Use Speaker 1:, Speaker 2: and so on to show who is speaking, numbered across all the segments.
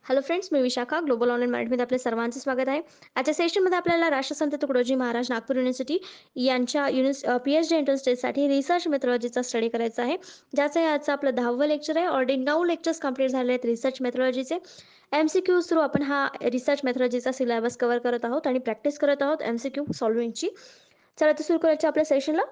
Speaker 1: Hello friends, मी Vishakha. Global online मार्केटमध्ये आपल्या सर्वांचे स्वागत आहे. आजच्या सेशनमध्ये आपल्याला राष्ट्रसंत तुकडोजी महाराज नागपूर युनिव्हर्सिटी यांच्या पी-एच-डी एंट्रन्स टेस्टसाठी रिसर्च मेथॉलॉजीचा स्टडी करायचा आहे. ज्याचं हे आजचं आपलं 10वं लेक्चर आहे. ऑलरेडी 9 लेक्चर्स कंप्लीट झाले आहेत रिसर्च मेथॉलॉजीचे. एम-सी-क्यूज थ्रू आपण हा रिसर्च मेथॉलॉजीचा सिलेबस कव्हर करत आहोत आणि प्रॅक्टिस करत आहोत एम-सी-क्यू सॉल्व्हिंगची. चला तर सुरू करायची आपल्या सेशनला.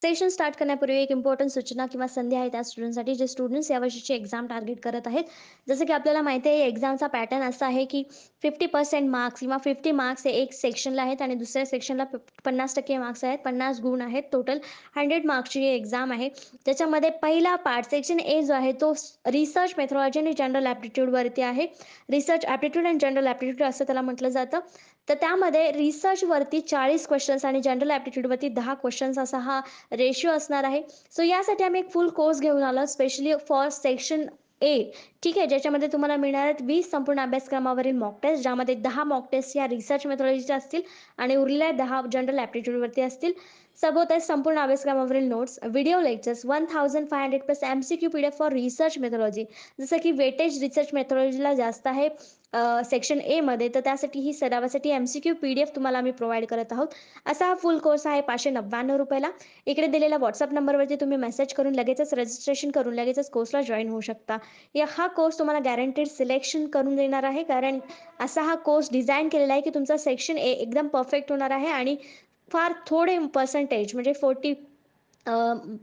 Speaker 1: सेशन स्टार्ट करण्यापूर्वी एक इम्पॉर्टंट सूचना किंवा संधी आहे त्या स्टुडंटसाठी जे स्टुडंट्स यावर्षीची एक्झाम टार्गेट करत आहेत. जसं की आपल्याला माहिती आहे एक्झामचा पॅटर्न असा आहे की 50% मार्क्स किंवा 50 मार्क्स हे एक सेक्शनला आहेत आणि दुसऱ्या सेक्शनला 50% मार्क्स आहेत, 50 गुण आहेत. टोटल 100 मार्क्सची ही एक्झाम आहे. त्याच्यामध्ये पहिला पार्ट सेक्शन ए जो आहे तो रिसर्च मेथॉलॉजी आणि जनरल ॲप्टिट्यूडवरती आहे. रिसर्च ॲप्टिट्यूड आणि जनरल ॲप्टिट्यूड असं त्याला म्हटलं जातं. तर त्यामध्ये रिसर्चवरती 40 क्वेश्चन्स आणि जनरल ॲप्टिट्यूडवरती 10 क्वेश्चन्स असा हा रेशिओ असणार आहे. सो यासाठी आम्ही एक फुल कोर्स घेऊन आलो स्पेशली फॉर सेक्शन ए. ठीक आहे, ज्याच्यामध्ये तुम्हाला मिळणार आहेत 20 संपूर्ण अभ्यासक्रमावरील मॉक टेस्ट, ज्यामध्ये 10 मॉक टेस्ट या रिसर्च मेथॉलॉजीच्या असतील आणि उरलेल्या 10 जनरल ॲप्टिट्यूडवरती असतील. सभोवताच संपूर्ण अभ्यासक्रमावरील notes, video lectures, 1500 plus MCQ PDF for research methodology. जसं की वेटेज रिसर्च मेथॉलॉजीला जास्त आहे सेक्शन एमध्ये, तर त्यासाठी ही सरावासाठी एम-सी-क्यू पी-डी-एफ तुम्हाला आम्ही प्रोव्हाइड करत आहोत. असा हा फुल कोर्स आहे ₹599. इकडे दिलेल्या व्हॉट्सअप नंबरवरती तुम्ही मेसेज करून लगेचच रजिस्ट्रेशन करून लगेचच कोर्सला जॉईन होऊ शकता. हा कोर्स तुम्हाला गॅरंटेड सिलेक्शन करून देणार आहे, कारण असा हा कोर्स डिझाईन केलेला आहे की तुमचा सेक्शन ए एकदम परफेक्ट होणार आहे आणि फार थोडे पर्सेंटेज म्हणजे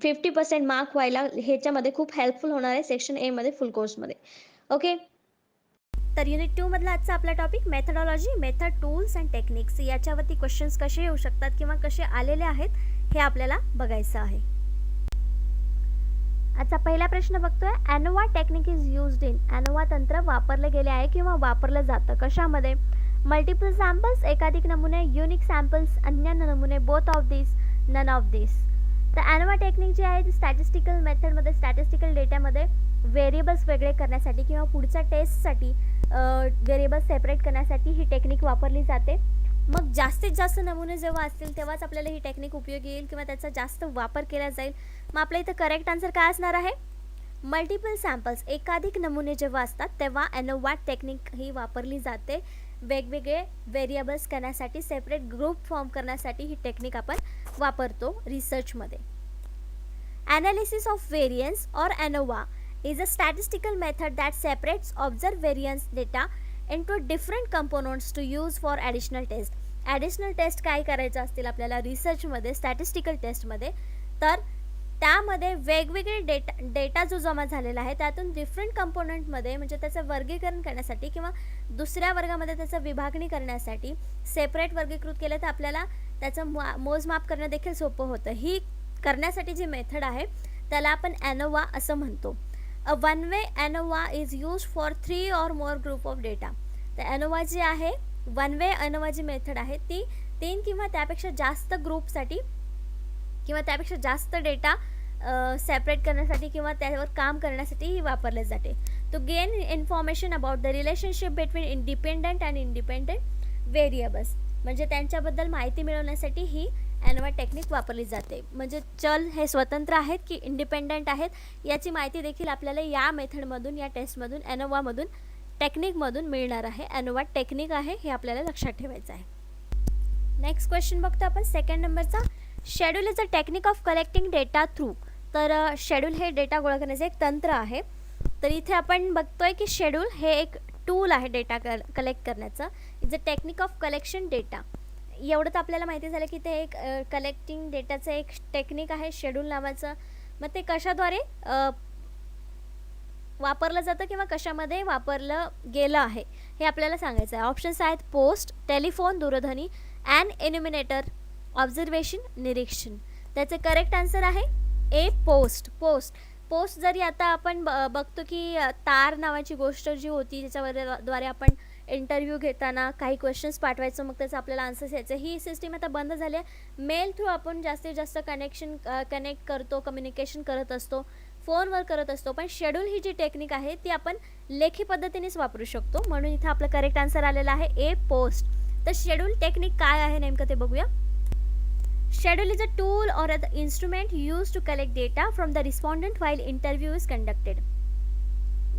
Speaker 1: 50% मार्क व्हायला ह्याच्यामध्ये खूप हेल्पफुल होणार आहे सेक्शन एमध्ये फुल कोर्समध्ये. ओके. तर युनिट 2 मधला आजचा आपला topic methodology, method, tools and techniques याच्यावरती क्वेश्चन्स कसे येऊ शकतात किंवा कसे आलेले आहेत हे आपल्याला बघायचं आहे. आजचा पहिला प्रश्न बघतोय, ANOVA technique is used in. ANOVA तंत्र वापरले गेले आहे किंवा वापरलं जातं कशामध्ये? मल्टिपल सॅम्पल्स, एकाधिक नमुने, युनिक सॅम्पल्स, अन्य नमुने, both of this, none of this. तर एनोवा टेक्निक जी आहे ती स्टॅटिस्टिकल मेथडमध्ये, स्टॅटिस्टिकल डेटामध्ये व्हेरिएबल्स वेगळे करण्यासाठी किंवा पुढच्या टेस्टसाठी व्हेरिएबल्स सेपरेट करण्यासाठी ही टेक्निक वापरली जाते. मग जास्तीत जास्त नमुने जेव्हा असतील तेव्हाच आपल्याला ही टेक्निक उपयोगी येईल किंवा त्याचा जास्त वापर केला जाईल. मग आपल्या इथं करेक्ट आन्सर काय असणार आहे? मल्टिपल सॅम्पल्स, एकाधिक नमुने जेव्हा असतात तेव्हा एनोवा टेक्निक ही वापरली जाते. वेगवेगळे व्हेरिएबल्स करण्यासाठी, सेपरेट ग्रुप फॉर्म करण्यासाठी ही टेक्निक आपण वापरतो रिसर्चमध्ये. Analysis of variance or ANOVA is a statistical method that separates observed variance data into different components to use for additional test. Additional test काय करायचं असतील आपल्याला रिसर्चमध्ये, स्टॅटिस्टिकल टेस्टमध्ये, तर त्यामध्ये वेगवेगळे डेटा जो जमा झालेला आहे त्यातून डिफरंट कंपोनंटमध्ये म्हणजे त्याचं वर्गीकरण करण्यासाठी किंवा दुसऱ्या वर्गामध्ये त्याचं विभागणी करण्यासाठी सेपरेट वर्गीकृत केलं तर आपल्याला त्याचं मोजमाप करणं देखील सोपं होतं. ही करण्यासाठी जी मेथड आहे त्याला आपण एनोवा असं म्हणतो. A one-way ANOVA is used for 3 or more group of data. तर ANOVA जी आहे, वन वे ANOVA जी मेथड आहे ती 3 किंवा त्यापेक्षा जास्त ग्रुपसाठी किंवा त्यापेक्षा जास्त डेटा सेपरेट करण्यासाठी किंवा त्यावर काम करण्यासाठी ही वापरले जाते. To gain information about the relationship between independent and independent variables, म्हणजे त्यांच्याबद्दल माहिती मिळवण्यासाठी ही एनोवा टेक्निक वापरली जाते. म्हणजे चल हे स्वतंत्र आहेत की इंडिपेंडंट आहेत याची माहिती देखील आपल्याला या मेथडमधून, या टेस्टमधून, एनोवामधून, टेक्निकमधून मिळणार आहे. एनोवा टेक्निक आहे हे आपल्याला लक्षात ठेवायचं आहे. नेक्स्ट क्वेश्चन बघतो आपण सेकंड नंबरचा. Schedule is a technique of collecting data through. तर शेड्यूल हे डेटा गोळा करण्याचे एक तंत्र आहे. तर इथे आपण बघतोय की शेड्यूल हे एक टूल आहे डेटा कलेक्ट करण्याचं. Is a technique of collection data. एवढं तर आपल्याला माहिती झालं की ते एक कलेक्टिंग डेटाचं एक टेक्निक आहे शेड्यूल नावाचं. मग ते कशाद्वारे वापरलं जातं किंवा कशामध्ये वापरलं गेलं आहे हे आपल्याला सांगायचं आहे. ऑप्शन्स आहेत पोस्ट, टेलिफोन, दूरध्वनी, अँड एन्युमिनेटर, ऑब्झर्वेशन, निरीक्षण. त्याचे करेक्ट आन्सर आहे ए, पोस्ट. पोस्ट जरी आता आपण बघतो की तार नावाची गोष्ट जी होती ज्याच्याद्वारे आपण इंटरव्ह्यू घेताना काही क्वेश्चन्स पाठवायचं, मग त्याचं आपल्याला आन्सर्स यायचं, ही सिस्टीम आता बंद झाली आहे. मेल थ्रू आपण जास्तीत जास्त कनेक्ट करतो, कम्युनिकेशन करत असतो, फोनवर करत असतो. पण शेड्यूल ही जी टेक्निक आहे ती आपण लेखी पद्धतीनेच वापरू शकतो. म्हणून इथं आपलं करेक्ट आन्सर आलेला आहे ए, पोस्ट. तर शेड्यूल टेक्निक काय आहे नेमकं ते बघूया. Schedule is a tool or an instrument used to collect data from the respondent while interview is conducted.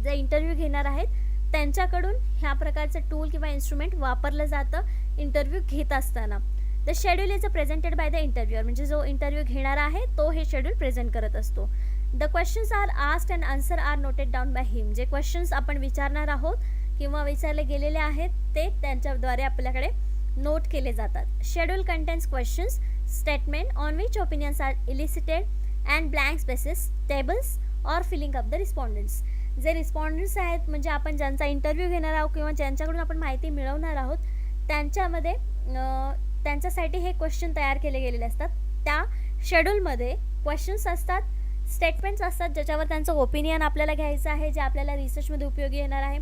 Speaker 1: जे इंटरव्ह्यू घेणार आहेत त्यांच्याकडून ह्या प्रकारचं टूल किंवा इन्स्ट्रुमेंट वापरलं जातं इंटरव्ह्यू घेत असताना. The schedule is presented by the इंटरव्ह्यूअर, म्हणजे जो इंटरव्ह्यू घेणारा आहे तो हे शेड्यूल प्रेझेंट करत असतो. The questions are asked and answer are noted down by him, जे क्वेश्चन्स आपण विचारणार आहोत किंवा विचारले गेलेले आहेत ते त्यांच्याद्वारे आपल्याकडे नोट केले जातात. Schedule contains questions statement on which opinions are elicited and blank spaces tables or filling up the respondents. जे रिस्पॉन्डंट्स आहेत म्हणजे आपण ज्यांचा इंटरव्ह्यू घेणार आहोत किंवा ज्यांच्याकडून आपण माहिती मिळवणार आहोत त्यांच्यामध्ये त्यांच्यासाठी हे क्वेश्चन तयार केले गेलेले असतात. त्या शेड्यूलमध्ये क्वेश्चन्स असतात, स्टेटमेंट्स असतात ज्याच्यावर त्यांचं ओपिनियन आपल्याला घ्यायचं आहे, जे आपल्याला रिसर्चमध्ये उपयोगी येणार आहे.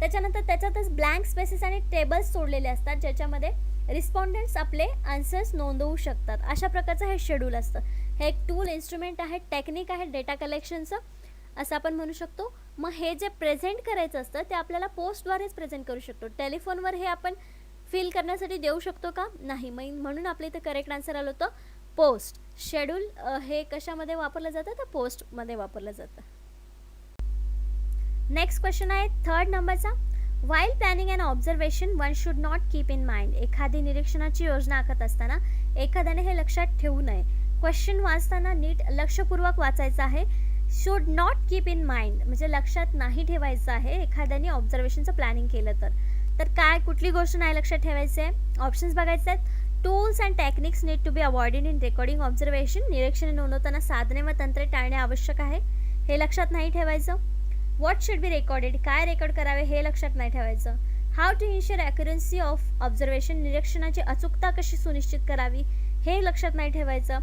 Speaker 1: त्याच्यानंतर त्याच्यातच ब्लँक स्पेसेस आणि टेबल्स सोडलेले असतात ज्याच्यामध्ये रिस्पॉन्डंट्स आपले आन्सर्स नोंदवू शकतात. अशा प्रकारचं हे शेड्यूल असतं. हे एक टूल इन्स्ट्रुमेंट आहे, टेक्निक आहे डेटा कलेक्शनचं असं आपण म्हणू शकतो. मग हे जे प्रेझेंट करायचं असतं ते आपल्याला पोस्टद्वारेच प्रेझेंट करू शकतो. टेलिफोनवर हे आपण फिल करण्यासाठी देऊ शकतो का? नाही. म्हणून आपल्या इथे करेक्ट आन्सर आलं होतं पोस्ट. शेड्यूल हे कशामध्ये वापरलं जातं तर पोस्टमध्ये वापरलं जातं. नेक्स्ट क्वेश्चन आहे 3rd नंबरचा. While planning and observation one should not keep in mind. एखादी निरीक्षणाची योजना आखत असताना एखाद्याने हे लक्षात ठेवू नये. क्वेश्चन वाचताना नीट लक्षपूर्वक वाचायचं आहे. Should not keep in mind म्हणजे लक्षात नाही ठेवायचं आहे एखाद्याने ऑब्झर्वेशनचं प्लॅनिंग केलं तर काय कुठली गोष्ट नाही लक्षात ठेवायची आहे. ऑप्शन्स बघायचे आहेत. Tools and techniques need to be avoided in recording observation. निरीक्षणे नोंदवताना साधने व तंत्रे टाळणे आवश्यक आहे, हे लक्षात नाही ठेवायचं. व्हॉट शुड बी रेकॉर्डेड काय रेकॉर्ड करावे हे लक्षात नाही ठेवायचं. How to ensure accuracy of observation निरीक्षणाची अचूकता कशी सुनिश्चित करावी हे लक्षात नाही ठेवायचं.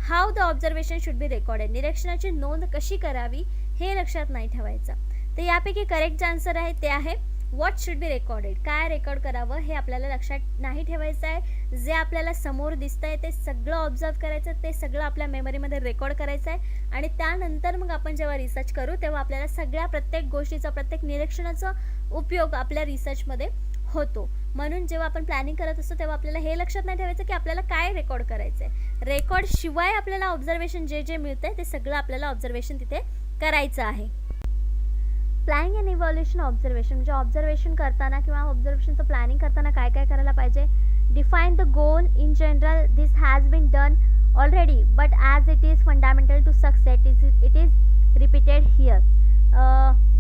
Speaker 1: How the observation should be recorded निरीक्षणाची नोंद कशी करावी हे लक्षात नाही ठेवायचं. तर यापैकी करेक्ट जे आन्सर आहे ते आहे व्हॉट शुड बी रेकॉर्डेड. काय रेकॉर्ड करावं हे आपल्याला लक्षात नाही ठेवायचं आहे. जे आपल्याला समोर दिसतं आहे ते सगळं ऑब्झर्व करायचं, ते सगळं आपल्या मेमरीमध्ये रेकॉर्ड करायचं आहे आणि त्यानंतर मग आपण जेव्हा रिसर्च करू तेव्हा आपल्याला सगळ्या प्रत्येक गोष्टीचा प्रत्येक निरीक्षणाचा उपयोग आपल्या रिसर्चमध्ये होतो. म्हणून जेव्हा आपण प्लॅनिंग करत असतो तेव्हा आपल्याला हे लक्षात नाही ठेवायचं की आपल्याला काय रेकॉर्ड करायचं आहे. रेकॉर्ड शिवाय आपल्याला ऑब्झर्वेशन जे मिळतंय ते सगळं आपल्याला ऑब्झर्वेशन तिथे करायचं आहे. प्लॅनिंग अँड इव्हॉल्युशन ऑब्झर्वेशन म्हणजे ऑब्झर्वेशन करताना किंवा ऑब्झर्वेशनचं प्लॅनिंग करताना काय काय करायला पाहिजे. Define the goal in general this has been done already but as it is fundamental to success it is repeated here.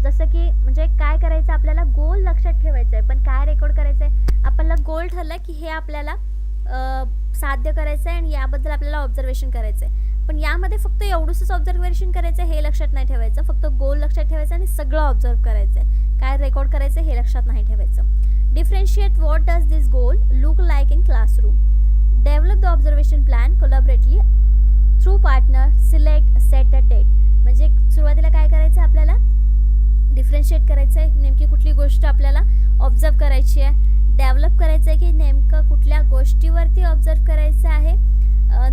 Speaker 1: जसं की म्हणजे काय करायचं आपल्याला गोल लक्षात ठेवायचं आहे पण काय रेकॉर्ड करायचं आहे. आपल्याला गोल ठरलं की हे आपल्याला साध्य करायचं आहे आणि याबद्दल आपल्याला ऑब्झर्वेशन करायचं आहे. पण यामध्ये फक्त एवढंच ऑब्झर्वेशन करायचं हे लक्षात नाही ठेवायचं. फक्त गोल लक्षात ठेवायचं आणि सगळं ऑब्झर्व करायचं आहे. काय रेकॉर्ड करायचं हे लक्षात नाही ठेवायचं. Differentiate what does this goal look like in classroom. Develop the observation plan collaboratively through partner select set a date. म्हणजे सुरुवातीला काय करायचं आपल्याला डिफरेन्शिएट करायचं आहे नेमकी कुठली गोष्ट आपल्याला ऑब्झर्व करायची आहे. डेव्हलप करायचं आहे की नेमकं कुठल्या गोष्टीवरती ऑब्झर्व करायचं आहे,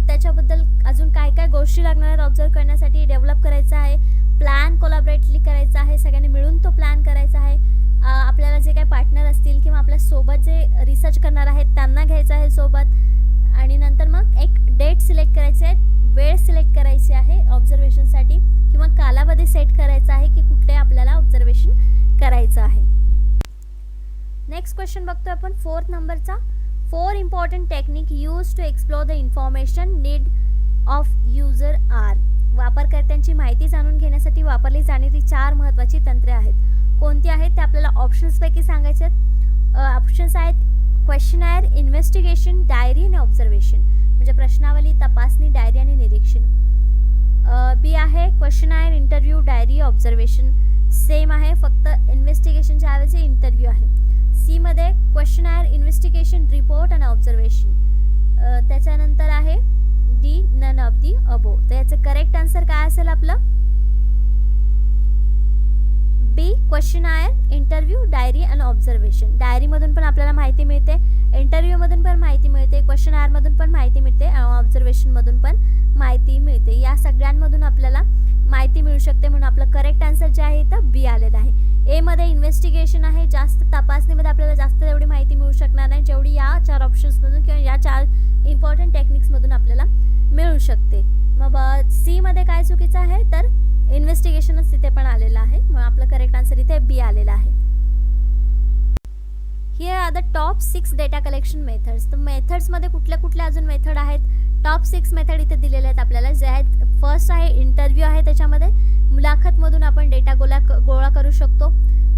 Speaker 1: त्याच्याबद्दल अजून काय काय गोष्टी लागणार आहेत ऑब्झर्व करण्यासाठी डेव्हलप करायचं आहे. प्लॅन कोलॅबरेटली करायचा आहे, सगळ्यांनी मिळून तो प्लॅन करायचा आहे. आपल्याला जे काही पार्टनर असतील किंवा आपल्यासोबत जे रिसर्च करणार आहेत त्यांना घ्यायचं आहे सोबत. आणि नंतर मग एक डेट सिलेक्ट करायची आहे, वेळ सिलेक्ट करायची आहे ऑब्झर्वेशनसाठी किंवा कालावधी सेट करायचा आहे की कुठले आपल्याला ऑब्झर्वेशन करायचं आहे. नेक्स्ट क्वेश्चन बघतोय आपण 4th नंबरचा. 4 important technique used to explore the information need of user are. वापरकर्त्यांची माहिती जाणून घेण्यासाठी वापरली जाणारी 4 महत्त्वाची तंत्रे आहेत. कोणती आहेत ते आपल्याला ऑप्शन्सपैकी सांगायचे आहेत. ऑप्शन्स आहेत क्वेश्चनायर, इन्व्हेस्टिगेशन, डायरी आणि ऑब्झर्वेशन. म्हणजे प्रश्नावली, तपासणी, डायरी आणि निरीक्षण. बी आहे questionnaire, interview, diary, observation. Same आहे फक्त इन्व्हेस्टिगेशनच्या ऐवजी इंटरव्ह्यू आहे. सी मध्ये क्वेश्चनायर, इन्व्हेस्टिगेशन, रिपोर्ट आणि ऑब्झर्वेशन. त्याच्यानंतर आहे डी नन ऑफ दी अबो. तर याचं करेक्ट आन्सर काय असेल आपलं बी क्वेश्चनायर, इंटरव्ह्यू, डायरी आणि ऑब्झर्वेशन. डायरीमधून पण आपल्याला माहिती मिळते, इंटरव्ह्यूमधून पण माहिती मिळते, क्वेश्चनायरमधून पण माहिती मिळते आणि ऑब्झर्वेशनमधून पण माहिती मिळते. या सगळ्यांमधून आपल्याला माहिती मिळू शकते म्हणून आपलं करेक्ट आन्सर जे आहे तर बी आलेलं आहे. ए मध्ये इन्व्हेस्टिगेशन आहे, जास्त तपासणीमध्ये आपल्याला जास्त एवढी माहिती मिळू शकणार नाही जेवढी या 4 ऑप्शन्समधून किंवा या 4 इम्पॉर्टंट टेक्निक्समधून आपल्याला मिळू शकते. मग सी मध्ये काय चुकीचं आहे तर इन्व्हेस्टिगेशनच तिथे पण आलेलं आहे, मग आपलं करेक्ट आन्सर इथे बी आलेला आहे. Are the top 6 data collection methods. तर मेथड्समध्ये कुठल्या अजून मेथड आहेत? टॉप 6 मेथड इथे दिलेले आहेत आपल्याला, जे आहेत फर्स्ट आहे इंटरव्ह्यू आहे, त्याच्यामध्ये मुलाखतमधून आपण डेटा गोळा करू शकतो.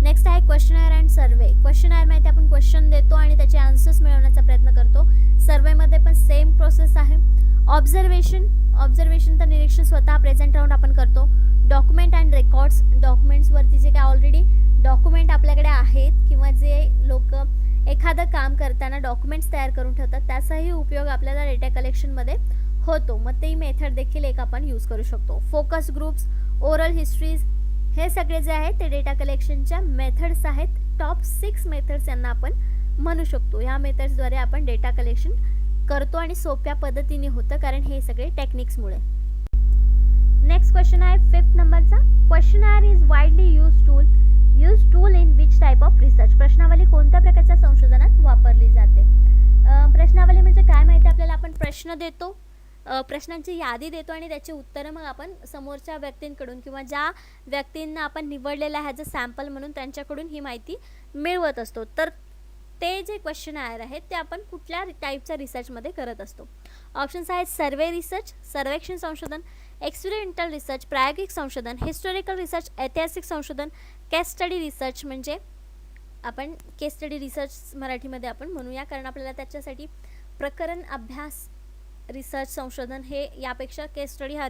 Speaker 1: नेक्स्ट आहे क्वेश्चनर अँड सर्वे. क्वेश्चनर माहिती आपण क्वेश्चन देतो आणि त्याचे आन्सर्स मिळवण्याचा प्रयत्न करतो. सर्वेमध्ये पण सेम प्रोसेस आहे. ऑब्झर्वेशन तर निरीक्षण स्वतः प्रेझेंट राहून आपण करतो. Document and records. डॉक्युमेंट्सवरती जे काय ऑलरेडी डॉक्युमेंट आपल्याकडे आहेत किंवा जे लोक एखादं काम करताना डॉक्युमेंट्स तयार करून ठेवतात, त्याचाही उपयोग आपल्याला डेटा कलेक्शनमध्ये होतो. मग ते मेथड देखील एक आपण यूज करू शकतो. फोकस ग्रुप्स, ओरल हिस्ट्रीज, हे सगळे जे आहेत ते डेटा कलेक्शनच्या मेथड्स आहेत. टॉप 6 मेथड्स यांना आपण म्हणू शकतो. ह्या मेथड्सद्वारे आपण डेटा कलेक्शन करतो आणि सोप्या पद्धतीने होतं, कारण हे सगळे टेक्निक्समुळे. नेक्स्ट क्वेश्चन आहे 5th नंबरचा. Questionnaire is widely use tool in which type of research. प्रश्नावली कोणत्या प्रकारच्या संशोधनात वापरली जाते? प्रश्नावली म्हणजे काय माहिती आपल्याला? आपण प्रश्न देतो, प्रश्नांची यादी देतो आणि त्याची उत्तरं मग आपण समोरच्या व्यक्तींकडून किंवा ज्या व्यक्तींना आपण निवडलेलं आहे ॲज अ सॅम्पल म्हणून त्यांच्याकडून ही माहिती मिळवत असतो. तर ते जे क्वेश्चनर आहेत ते आपण कुठल्या टाईपच्या रिसर्चमध्ये करत असतो? ऑप्शन्स आहेत सर्वे रिसर्च, सर्वेक्षण संशोधन, एक्सपेरिमेंटल रिसर्च, प्रायोगिक संशोधन, हिस्टॉरिकल रिसर्च, ऐतिहासिक संशोधन, केस स्टडी रिसर्च. म्हणजे आपण केस स्टडी रिसर्च मराठीमध्ये आपण म्हणूया, कारण आपल्याला त्याच्यासाठी प्रकरण अभ्यास रिसर्च संशोधन हे यापेक्षा केस स्टडी हा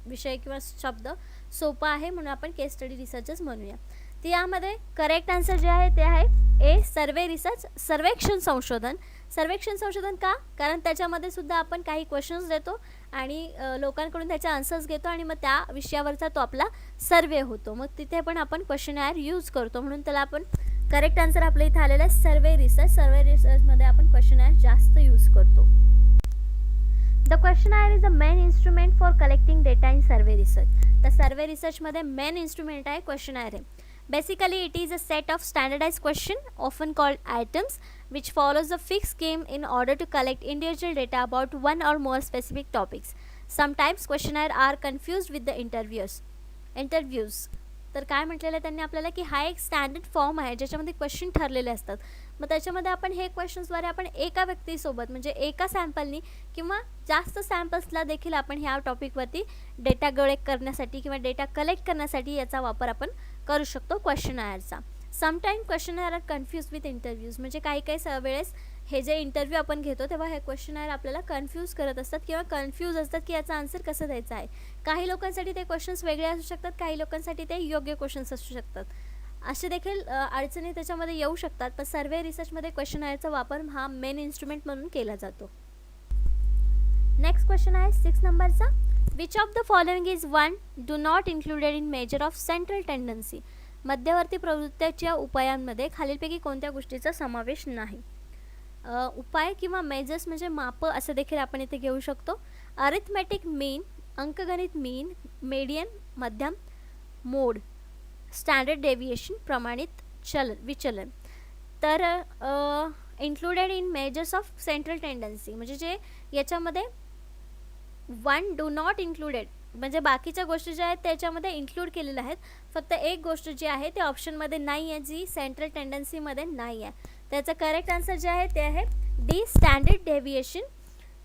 Speaker 1: विषय किंवा शब्द सोपा आहे, म्हणून आपण केस स्टडी रिसर्चच म्हणूया. तर यामध्ये करेक्ट आन्सर जे आहे ते आहे ए, सर्वे रिसर्च, सर्वेक्षण संशोधन. सर्वेक्षण संशोधन का? कारण त्याच्यामध्ये सुद्धा आपण काही क्वेश्चन्स देतो आणि लोकांकडून त्याचे आन्सर्स घेतो आणि मग त्या विषयावरचा तो आपला सर्वे होतो. मग तिथे पण आपण क्वेश्चनर यूज करतो, म्हणून त्याला आपण करेक्ट आन्सर आपल्या इथे आलेला आहे सर्वे रिसर्च. सर्वे रिसर्चमध्ये आपण क्वेश्चनर जास्त यूज करतो. The questionnaire is a main instrument for collecting data in survey research. तर सर्वे रिसर्चमध्ये मेन इन्स्ट्रुमेंट आहे क्वेश्चनर आहे. Basically, it is a set of standardized questions, often called items, which follows a fixed scheme in order to collect individual data about one or more specific topics. Sometimes questionnaires are confused with the interviews. तर काय म्हटलेलं आहे त्यांनी आपल्याला की हा एक standard form आहे ज्याच्यामध्ये क्वेश्चन ठरलेले असतात. मग त्याच्यामध्ये आपण हे क्वेश्चन्सद्वारे आपण एका व्यक्तीसोबत म्हणजे एका सॅम्पलनी किंवा जास्त सॅम्पल्सला देखील आपण ह्या टॉपिकवरती डेटा कलेक्ट करण्यासाठी किंवा डेटा कलेक्ट करण्यासाठी याचा वापर आपण करू शकतो क्वेश्चनरचा. Sometime questionnaire are confuse with interviews. म्हणजे काही वेळेस हे जे इंटरव्ह्यू आपण घेतो तेव्हा हे क्वेश्चनर आपल्याला कन्फ्यूज करत असतात किंवा कन्फ्यूज असतात की याचा आन्सर कसं द्यायचा आहे. काही लोकांसाठी ते क्वेश्चन्स वेगळे असू शकतात, काही लोकांसाठी ते योग्य क्वेश्चन्स असू शकतात. असे देखील अडचणी त्याच्यामध्ये येऊ शकतात. पण सर्वे रिसर्चमध्ये क्वेश्चनरचा वापर हा मेन इन्स्ट्रुमेंट म्हणून केला जातो. नेक्स्ट क्वेश्चन आहे 6 नंबरचा. Which of the following is one do not included in measure of central tendency. मध्यवर्ती प्रवृत्तीच्या उपायांमध्ये खालीलपैकी कोणत्या गोष्टीचा समावेश नाही? उपाय किंवा मेजर्स म्हणजे माप असं देखील आपण इथे घेऊ शकतो. अरिथमेटिक मीन, अंकगणित मीन, मेडियन मध्यम, मोड, स्टँडर्ड डेव्हिएशन प्रमाणित विचलन. तर included in measures of central tendency म्हणजे जे याच्यामध्ये वन डू नॉट इन्क्लुडेड म्हणजे बाकीच्या गोष्टी ज्या आहेत त्याच्यामध्ये इन्क्लूड केलेल्या आहेत. फक्त एक गोष्ट जी आहे ते ऑप्शनमध्ये नाही आहे, जी सेंट्रल टेंडन्सीमध्ये नाही आहे. त्याचं करेक्ट आन्सर जे आहे ते आहे डी, स्टँडर्ड डेव्हिएशन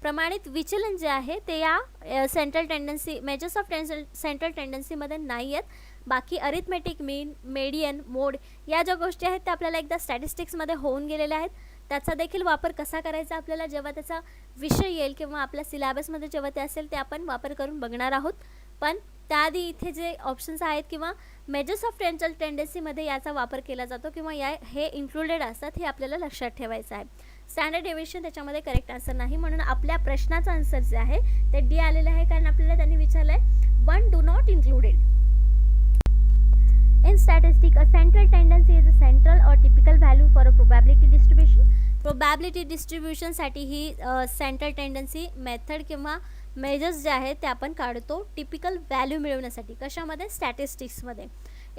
Speaker 1: प्रमाणित विचलन जे आहे ते या central tendency measures of central टेंडन्सीमध्ये नाही आहेत. बाकी अरिथमेटिक मीन, मेडियन, मोड या ज्या गोष्टी आहेत त्या आपल्याला एकदा स्टॅटिस्टिक्समध्ये होऊन गेलेल्या आहेत. त्याचा देखील वापर कसा करायचा आपल्याला जेव्हा त्याचा विषय येईल किंवा आपल्या सिलेबसमध्ये जेव्हा ते असेल ते आपण वापर करून बघणार आहोत. पण त्याआधी इथे जे ऑप्शन्स आहेत किंवा मेजर्स ऑफ सेंट्रल टेंडन्सीमध्ये याचा वापर केला जातो किंवा हे इन्क्लुडेड असतात हे आपल्याला लक्षात ठेवायचं आहे. स्टँडर्ड डेव्हिएशन त्याच्यामध्ये करेक्ट आन्सर नाही, म्हणून आपल्या प्रश्नाचा आन्सर जे आहे ते डी आलेलं आहे, कारण आपल्याला त्यांनी विचारलं आहे one do not included. In statistics, a central tendency is a central or typical value for a probability distribution. Probability distribution साठी ही सेंट्रल टेंडन्सी मेथड किंवा मेजर्स जे आहेत ते आपण काढतो टिपिकल व्हॅल्यू मिळवण्यासाठी. कशामध्ये? स्टॅटिस्टिक्समध्ये.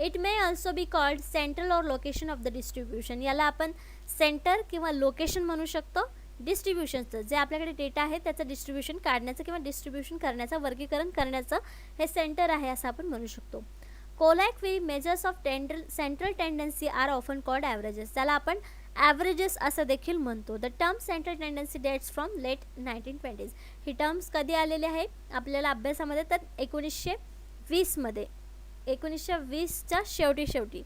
Speaker 1: It may also be called central or location of the distribution. याला आपण सेंटर किंवा लोकेशन म्हणू शकतो. डिस्ट्रीब्युशनचं जे आपल्याकडे डेटा आहे त्याचं डिस्ट्रीब्युशन काढण्याचं किंवा डिस्ट्रीब्युशन करण्याचं वर्गीकरण करण्याचं हे सेंटर आहे असं आपण म्हणू शकतो. Collectively measures of central tendency are often called averages, त्याला आपण ॲव्हरेजेस असं देखील म्हणतो. The term central tendency dates from late 1920s. ही टर्म्स कधी आलेली आहे आपल्याला अभ्यासामध्ये, तर 1920मध्ये, 1920च्या शेवटी.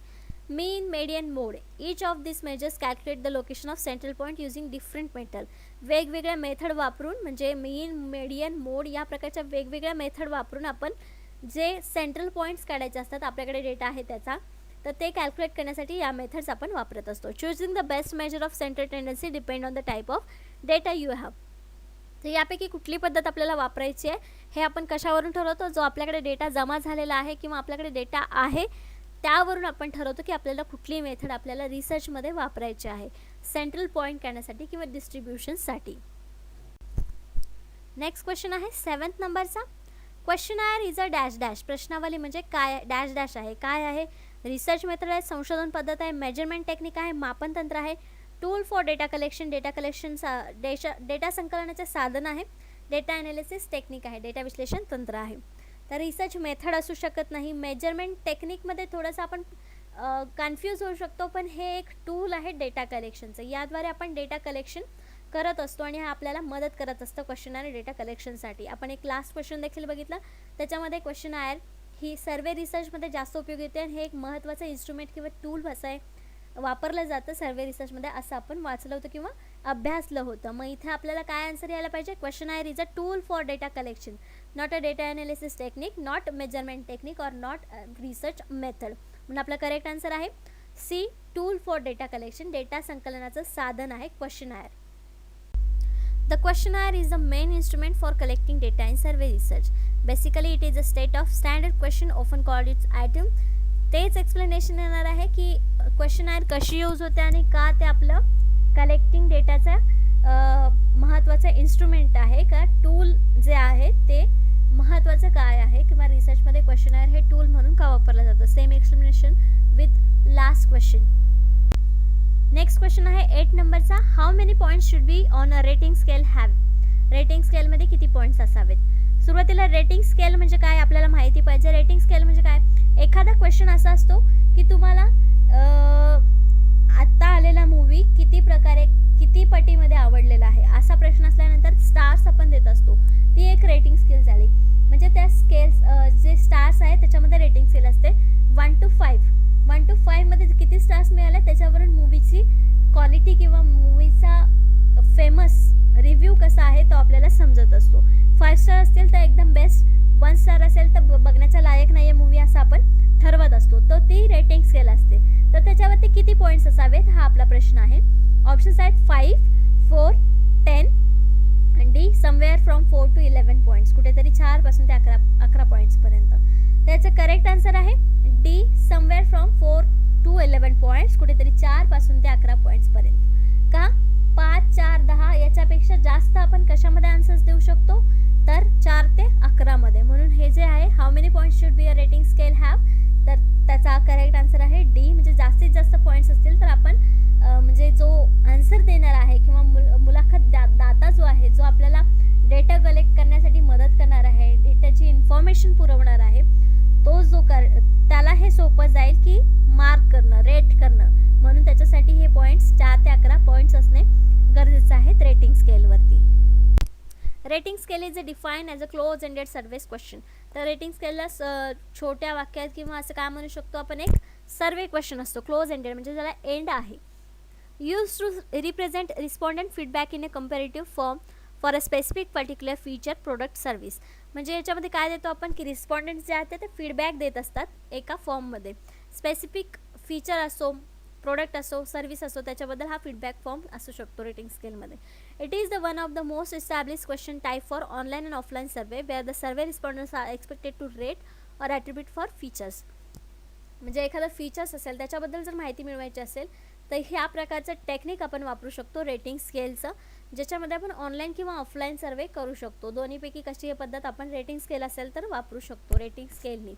Speaker 1: Mean, median, mode, each of this measures calculate the location of central point using different method. वेगवेगळ्या मेथड वापरून, म्हणजे मीन, मेडियन, मोड या प्रकारच्या वेगवेगळ्या मेथड वापरून आपण जे सेंट्रल पॉईंट्स काढायचे असतात, आपल्याकडे डेटा आहे त्याचा, तर ते कॅल्क्युलेट करण्यासाठी या मेथड्स आपण वापरत असतो. Choosing the best measure of central tendency depend on the type of data you have. तर यापैकी कुठली पद्धत आपल्याला वापरायची आहे हे आपण कशावरून ठरवतो, जो आपल्याकडे डेटा जमा झालेला आहे किंवा आपल्याकडे डेटा आहे त्यावरून आपण ठरवतो की आपल्याला कुठली मेथड आपल्याला रिसर्चमध्ये वापरायची आहे सेंट्रल पॉईंट काढण्यासाठी किंवा डिस्ट्रीब्युशनसाठी. नेक्स्ट क्वेश्चन आहे 7th नंबरचा. Questionnaire is a dash dash. प्रश्नावली म्हणजे काय, डॅश डॅश आहे, काय आहे, रिसर्च मेथड आहे, संशोधन पद्धत आहे, मेजरमेंट टेक्निक आहे, मापन तंत्र आहे, tool for data collection, data संकलनाचे साधन आहे, डेटा ॲनालिसिस टेक्निक आहे, डेटा विश्लेषण तंत्र आहे. तर रिसर्च मेथड असू शकत नाही. मेजरमेंट टेक्निकमध्ये थोडंसं आपण कन्फ्यूज होऊ शकतो, पण हे एक टूल आहे डेटा कलेक्शनचं. याद्वारे आपण डेटा कलेक्शन करत असतो आणि हा आपल्याला मदत करत असतं क्वेश्चनायर डेटा कलेक्शनसाठी. आपण एक लास्ट क्वेश्चन देखील बघितला, त्याच्यामध्ये क्वेश्चनायर ही सर्वे रिसर्चमध्ये जास्त उपयोगी येते आणि हे एक महत्त्वाचं इन्स्ट्रुमेंट किंवा टूल असं आहे, वापरलं जातं सर्वे रिसर्चमध्ये, असं आपण वाचलं होतं किंवा अभ्यासलं होतं. मग इथे आपल्याला काय आन्सर यायला पाहिजे, questionnaire is a tool for data collection, not a data analysis technique, not measurement technique और नॉट रिसर्च मेथड. म्हणून आपला करेक्ट आन्सर आहे C, tool for data collection, data संकलनाचं साधन आहे questionnaire. The questionnaire is the main instrument for collecting data in survey research. Basically, it is a state of standard question, often called its item. तेच explanation येणार आहे की questionnaire कशी use होते आणि का ते आपलं कलेक्टिंग डेटाचं महत्त्वाचं इन्स्ट्रुमेंट आहे, का टूल जे आहे ते महत्त्वाचं काय आहे, किंवा रिसर्चमध्ये क्वेश्चनायर हे टूल म्हणून का वापरलं जातं. Same explanation with last question. Next question आहे 8 नंबरचा. How many points should be on a rating scale have. Rating स्केलमध्ये किती पॉईंट्स असावेत. सुरुवातीला रेटिंग स्केल म्हणजे काय आपल्याला माहिती पाहिजे. रेटिंग स्केल म्हणजे काय, एखादा क्वेश्चन असा असतो की तुम्हाला आत्ता आलेला मूवी किती पटीमध्ये आवडलेला आहे असा प्रश्न असल्यानंतर स्टार्स आपण देत असतो, ती एक रेटिंग स्केल झाली. म्हणजे त्या स्केल्स जे स्टार्स आहेत त्याच्यामध्ये रेटिंग स्केल असते 1 to 5. 1 to 5 मध्ये किती स्टार्स मिळाले त्याच्यावरून मूवीची क्वालिटी किंवा मूवीचा फेमस रिव्ह्यू कसा आहे तो आपल्याला समजत असतो. 5 स्टार असतील तर एकदम बेस्ट, 1 स्टार असेल तर बघण्याचा लायक नाही आहे मूवी असं आपण ठरवत असतो. तो ती रेटिंग स्केल असते. तर त्याच्यावरती किती पॉईंट्स असावेत हा आपला प्रश्न आहे. ऑप्शन्स आहेत 5, 4, 10 आणि D somewhere from 4 to 11 points, कुठेतरी 4 पासून ते 11 पॉईंट्सपर्यंत. त्याचं करेक्ट आन्सर आहे D, somewhere from 4 to 11 points, कुठेतरी 4 पासून ते 11 पॉईंट्सपर्यंत. का 5, 4, 10 याच्यापेक्षा जास्त आपण कशामध्ये आन्सर्स देऊ शकतो, तर 4 ते 11 मध्ये. म्हणून हे जे आहे how many points should be a rating scale have, तर त्याचा करेक्ट आन्सर आहे डी. म्हणजे जास्तीत जास्त पॉईंट्स असतील तर आपण म्हणजे जो आन्सर देणार आहे किंवा मुलाखत दाता जो आहे, जो आपल्याला डेटा कलेक्ट करण्यासाठी मदत करणार आहे, डेटाची इन्फॉर्मेशन पुरवणार आहे, तो जो त्याला हे सोपं जाईल की मार्क करणं, रेट करणं. म्हणून त्याच्यासाठी हे पॉईंट्स 4 ते 11 पॉईंट्स असणे गरजेचं आहे रेटिंग स्केलवरती. Rating scale is define as a close ended surveys question. तर रेटिंग स्केलला छोट्या वाक्यात किंवा असं काय म्हणू शकतो आपण, एक सर्वे क्वेश्चन असतो क्लोज एंडेड म्हणजे ज्याला एंड आहे. Use to represent respondent feedback in a comparative form for a specific particular feature product service. म्हणजे याच्यामध्ये काय देतो आपण की रिस्पॉन्डंट जे आहेत ते फीडबॅक देत असतात एका फॉर्ममध्ये. स्पेसिफिक फीचर असो, प्रोडक्ट असो, सर्व्हिस असो, त्याच्याबद्दल हा फीडबॅक फॉर्म असू शकतो रेटिंग स्केलमध्ये. It is the one of the most establish question type for online and offline survey where the survey respondents are expected to rate or attribute for features. म्हणजे एखादा features असेल त्याच्याबद्दल जर माहिती मिळवायची असेल तर ह्या प्रकारचं टेक्निक आपण वापरू शकतो रेटिंग स्केलचं, ज्याच्यामध्ये आपण ऑनलाईन किंवा ऑफलाईन सर्वे करू शकतो. दोन्हीपैकी कशी ही पद्धत आपण रेटिंग स्केल असेल तर वापरू शकतो रेटिंग स्केलनी.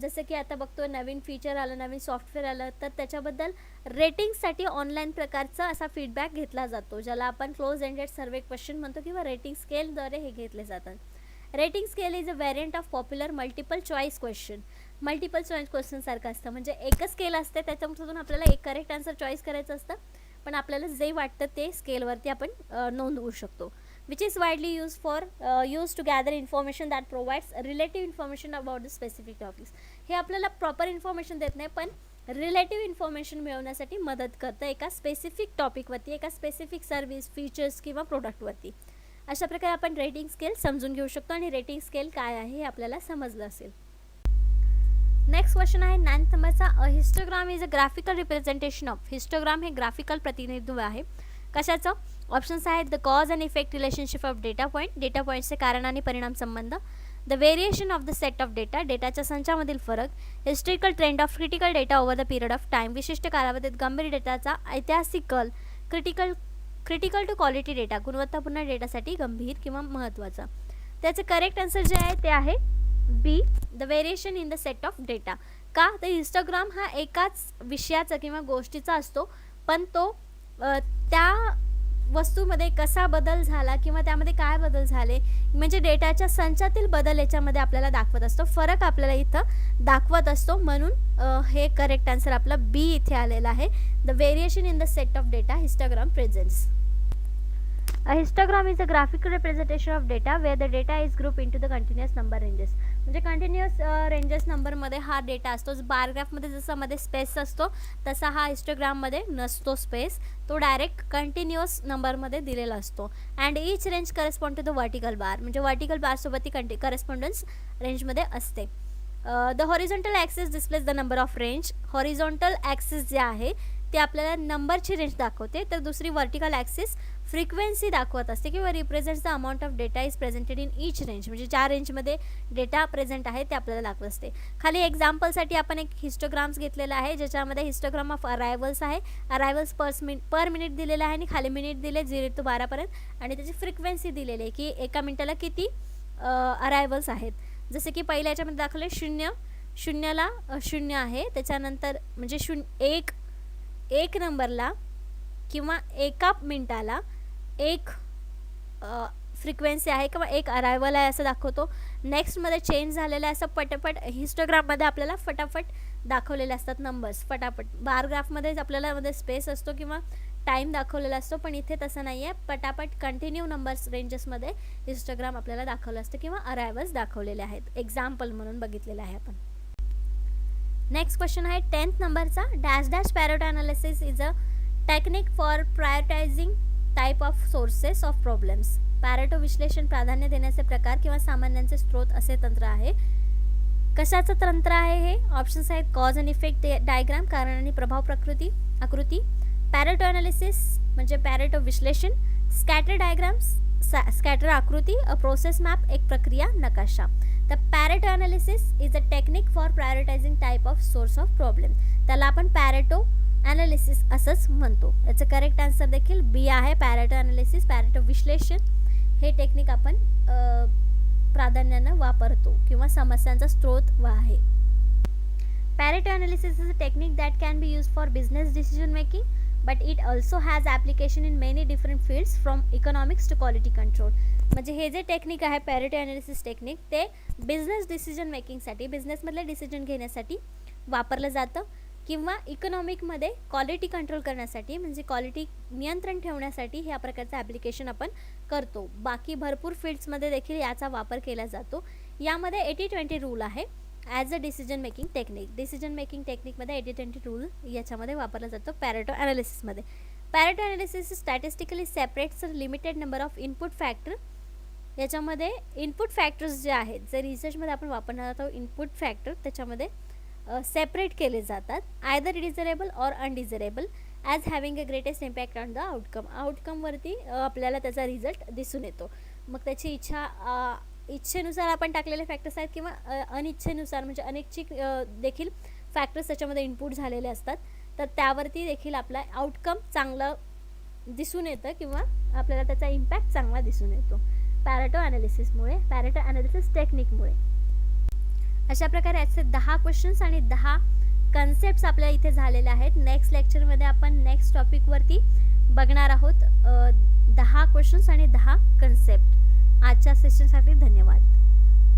Speaker 1: जसं की आता बघतो नवीन फीचर आलं, नवीन सॉफ्टवेअर आलं, तर त्याच्याबद्दल रेटिंगसाठी ऑनलाईन प्रकारचा असा फीडबॅक घेतला जातो, ज्याला आपण क्लोज एंडेड सर्वे क्वेश्चन म्हणतो किंवा रेटिंग स्केलद्वारे हे घेतले जातात. Rating scale is a variant of popular multiple choice question. Multiple choice question सारखं असतं, म्हणजे एकच स्केल असते, त्याच्यामधून आपल्याला एक करेक्ट आन्सर चॉईस करायचं असतं, पण आपल्याला जे वाटतं ते स्केलवरती आपण नोंदवू शकतो. Which is widely use to gather information that provides relative information about the specific topics. हे आपल्याला प्रॉपर इन्फॉर्मेशन देत नाही, पण रिलेटिव्ह इन्फॉर्मेशन मिळवण्यासाठी मदत करतं एका स्पेसिफिक टॉपिकवरती, एका स्पेसिफिक सर्व्हिस, फीचर्स किंवा प्रोडक्टवरती. अशा प्रकारे आपण रेटिंग स्केल समजून घेऊ शकतो आणि रेटिंग स्केल काय आहे हे आपल्याला समजलं असेल. नेक्स्ट क्वेश्चन आहे 9th नंबरचा. अ histogram is a graphical representation of. Histogram हे ग्राफिकल प्रतिनिधित्व आहे. कशाचं? ऑप्शन्स आहेत the cause and effect relationship of data point, data पॉईंटचे कारण आणि परिणाम संबंध, the variation of the set of data, डेटाच्या संचामधील फरक, historical trend of critical data over the period of time, विशिष्ट कालावधीत गंभीर डेटाचा, ऐतिहासिकल, क्रिटिकल टू क्वालिटी डेटा, गुणवत्तापूर्ण डेटासाठी गंभीर किंवा महत्त्वाचा. त्याचं करेक्ट आन्सर जे आहे ते आहे B, the variation in the set of data. का? तर हिस्टोग्राम हा एकाच विषयाचा किंवा गोष्टीचा असतो, पण तो त्या वस्तूमध्ये कसा बदल झाला किंवा त्यामध्ये काय बदल झाले, म्हणजे डेटाच्या संचातील बदल याच्यामध्ये आपल्याला दाखवत असतो, फरक आपल्याला इथं दाखवत असतो. म्हणून हे करेक्ट आन्सर आपला बी इथे आलेला आहे. The variation in the set of data histogram presents. A histogram is a graphical representation of data where the data is grouped into the continuous number ranges. म्हणजे कंटिन्युअस रेंजेस नंबरमध्ये हा data असतो. बारग्राफमध्ये जसं मध्ये स्पेस असतो तसा हा हिस्टोग्राममध्ये नसतो स्पेस, तो डायरेक्ट कंटिन्युअस नंबरमध्ये दिलेला असतो. And each range correspond to the vertical bar, म्हणजे वर्टिकल बारसोबत ती करस्पॉन्डन्स रेंजमध्ये असते. The horizontal axis displays the number of range. Horizontal axis जे आहे ते आपल्याला नंबरची रेंज दाखवते, तर दुसरी वर्टिकल ॲक्सिस फ्रिक्वेन्सी दाखवत असते किंवा represents the amount of data is presented in each range, म्हणजे ज्या रेंजमध्ये डेटा प्रेझेंट आहे ते आपल्याला दाखवत असते. खाली एक्झाम्पलसाठी आपण एक हिस्टोग्राम्स घेतलेला आहे, ज्याच्यामध्ये हिस्टोग्राम ऑफ अरायवल्स आहे. अरायवल्स पर मिनिट दिलेला आहे आणि खाली मिनिट दिले 0 ते 12 पर्यंत, आणि त्याची फ्रिक्वेन्सी दिलेली आहे की एका मिनिटाला किती अरायवल्स आहेत. जसे की पहिल्या याच्यामध्ये दाखवले 0ला 0 आहे, त्याच्यानंतर म्हणजे एक नंबरला किंवा एका मिनिटाला एक फ्रिक्वेन्सी आहे किंवा एक अरायवल आहे असं दाखवतो. नेक्स्टमध्ये चेंज झालेलं आहे असं पटापट हिस्टोग्राममध्ये आपल्याला फटाफट दाखवलेले असतात नंबर्स फटाफट. बारग्राफमध्ये आपल्याला मध्ये स्पेस असतो किंवा टाईम दाखवलेला असतो, पण इथे तसं नाही आहे. पटापट कंटिन्यू नंबर्स रेंजेसमध्ये हिस्टोग्राम आपल्याला दाखवलं असतं किंवा अरायवल्स दाखवलेले आहेत. एक्झाम्पल म्हणून बघितलेलं आहे आपण. नेक्स्ट क्वेश्चन आहे 10th नंबरचा. Dash Pareto analysis is a technique for prioritising type of sources of problems. Pareto विश्लेषण प्राधान्य देण्याचे प्रकार किंवा सामान्यांचे स्रोत असे तंत्र आहे. कशाचं तंत्र आहे हे? ऑप्शन्स आहेत कॉज अँड इफेक्ट डायग्राम, कारण आणि प्रभाव आकृती, पॅरेटो अनालिसिस म्हणजे पॅरेटो विश्लेषण, स्कॅटर डायग्राम्स स्कॅटर आकृती, अ प्रोसेस मॅप एक प्रक्रिया नकाशा. The Pareto analysis is a technique for prioritising type of source of problem. त्याला आपण पॅरेटो अनालिसिस असंच म्हणतो. याचं करेक्ट आन्सर देखील बी आहे. पॅरेटो अनालिसिस, पॅरेटो विश्लेषण हे टेक्निक आपण प्राधान्यानं वापरतो किंवा समस्यांचा स्रोत आहे. Pareto analysis is a technique that can be use for business decision making, but it also has application in many different fields from economics to quality control. म्हणजे हे जे टेक्निक आहे पॅरेटो अनालिसिस टेक्निक, ते business decision मेकिंगसाठी, बिझनेसमधले decision घेण्यासाठी वापरलं जातं किंवा इकॉनॉमिकमध्ये क्वालिटी कंट्रोल करण्यासाठी, म्हणजे क्वालिटी नियंत्रण ठेवण्यासाठी ह्या प्रकारचं ॲप्लिकेशन आपण करतो. बाकी भरपूर फील्ड्समध्ये देखील याचा वापर केला जातो. यामध्ये 80-20 रूल आहे as a decision making technique. Decision making टेक्निकमध्ये 80-20 रूल याच्यामध्ये वापरला जातो पॅरेटो ॲनालिसिसमध्ये. Pareto analysis statistically separates limited number of input factor. याच्यामध्ये इनपुट फॅक्टर्स जे आहेत, जे रिसर्चमध्ये आपण वापरणार आहोत इनपुट फॅक्टर, त्याच्यामध्ये सेपरेट केले जातात. Either desirable or undesirable as having a greatest impact on the outcome. आउटकमवरती आपल्याला त्याचा रिझल्ट दिसून येतो. मग त्याची इच्छेनुसार आपण टाकलेले फॅक्टर्स आहेत किंवा अनिच्छेनुसार म्हणजे अनैच्छिक देखील फॅक्टर्स त्याच्यामध्ये इनपुट झालेले असतात, तर त्यावरती देखील आपला आउटकम चांगलं दिसून येतं किंवा आपल्याला त्याचा इम्पॅक्ट चांगला दिसून येतो पॅरेटो ॲनालिसिसमुळे, पॅरेटो ॲनालिसिस टेक्निकमुळे. अशा प्रकारे याचे 10 क्वेश्चन्स आणि 10 कन्सेप्ट्स आपल्या इथे झालेले आहेत. नेक्स्ट लेक्चरमध्ये आपण नेक्स्ट टॉपिकवरती बघणार आहोत 10 क्वेश्चन्स आणि 10 कन्सेप्ट. आजच्या सेशनसाठी धन्यवाद.